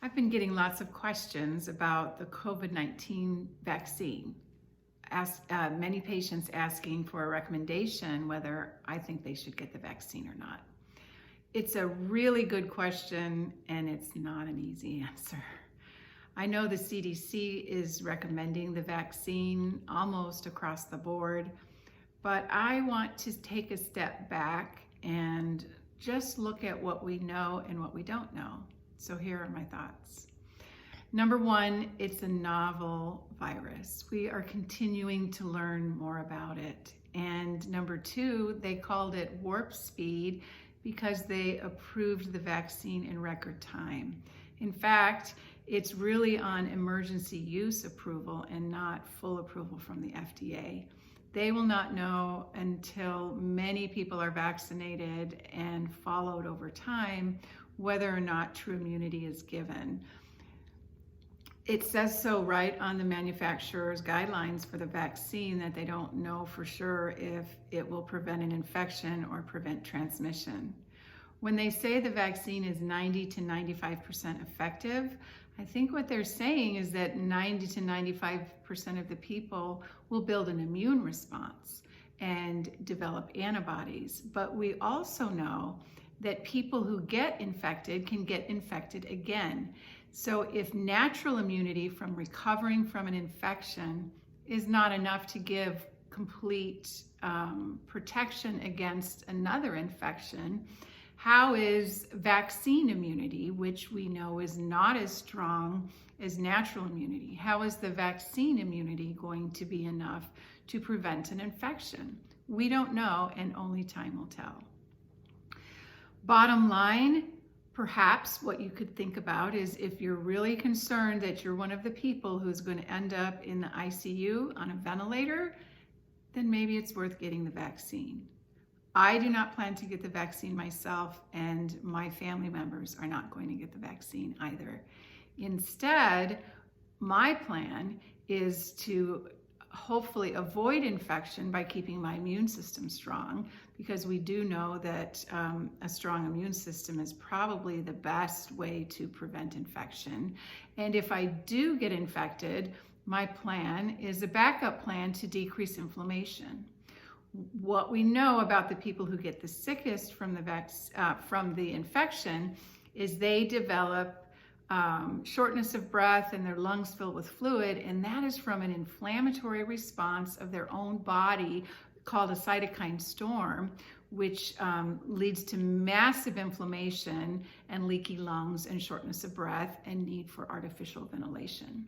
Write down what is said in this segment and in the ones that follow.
I've been getting lots of questions about the COVID-19 vaccine. Many patients asking for a recommendation whether I think they should get the vaccine or not. It's a really good question, and it's not an easy answer. I know the CDC is recommending the vaccine almost across the board, but I want to take a step back and just look at what we know and what we don't know. So here are my thoughts. Number one, it's a novel virus. We are continuing to learn more about it. And number two, they called it warp speed because they approved the vaccine in record time. In fact, it's really on emergency use approval and not full approval from the FDA. They will not know until many people are vaccinated and followed over time whether or not true immunity is given. It says so right on the manufacturer's guidelines for the vaccine that they don't know for sure if it will prevent an infection or prevent transmission. When they say the vaccine is 90 to 95% effective, I think what they're saying is that 90 to 95% of the people will build an immune response and develop antibodies. But we also know that people who get infected can get infected again. So if natural immunity from recovering from an infection is not enough to give complete protection against another infection, how is vaccine immunity, which we know is not as strong as natural immunity, how is the vaccine immunity going to be enough to prevent an infection? We don't know, and only time will tell. Bottom line, perhaps what you could think about is if you're really concerned that you're one of the people who's going to end up in the ICU on a ventilator, then maybe it's worth getting the vaccine. I do not plan to get the vaccine myself, and my family members are not going to get the vaccine either. Instead, my plan is to hopefully avoid infection by keeping my immune system strong, because we do know that a strong immune system is probably the best way to prevent infection. And if I do get infected, my plan is a backup plan to decrease inflammation. What we know about the people who get the sickest from the infection is they develop shortness of breath and their lungs fill with fluid, and that is from an inflammatory response of their own body called a cytokine storm, which leads to massive inflammation and leaky lungs and shortness of breath and need for artificial ventilation.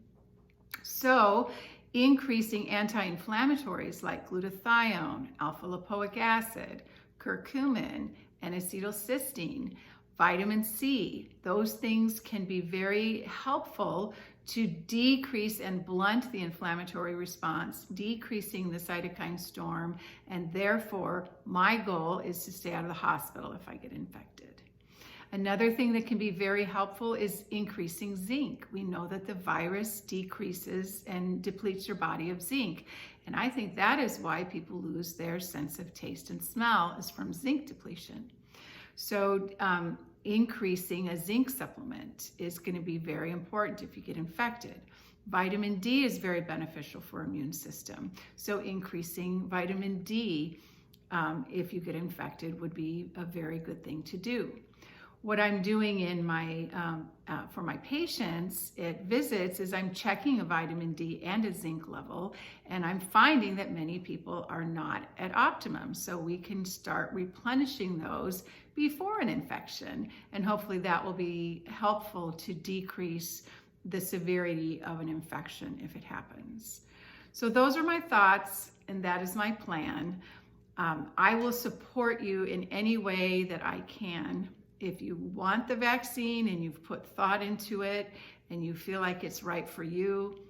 So increasing anti-inflammatories like glutathione, alpha-lipoic acid, curcumin, and acetylcysteine, vitamin C, those things can be very helpful to decrease and blunt the inflammatory response, decreasing the cytokine storm, and therefore my goal is to stay out of the hospital if I get infected. Another thing that can be very helpful is increasing zinc. We know that the virus decreases and depletes your body of zinc, and I think that is why people lose their sense of taste and smell, is from zinc depletion. So increasing a zinc supplement is going to be very important if you get infected. Vitamin D is very beneficial for immune system. So increasing vitamin D if you get infected would be a very good thing to do. What I'm doing in my for my patients at visits is I'm checking a vitamin D and a zinc level, and I'm finding that many people are not at optimum. So we can start replenishing those before an infection, and hopefully that will be helpful to decrease the severity of an infection if it happens. So those are my thoughts, and that is my plan. I will support you in any way that I can. If you want the vaccine and you've put thought into it and you feel like it's right for you,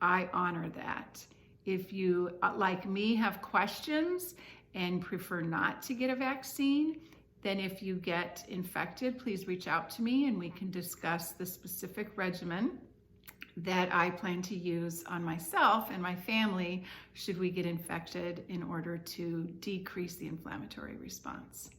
I honor that. If you, like me, have questions and prefer not to get a vaccine, then if you get infected, please reach out to me and we can discuss the specific regimen that I plan to use on myself and my family should we get infected in order to decrease the inflammatory response.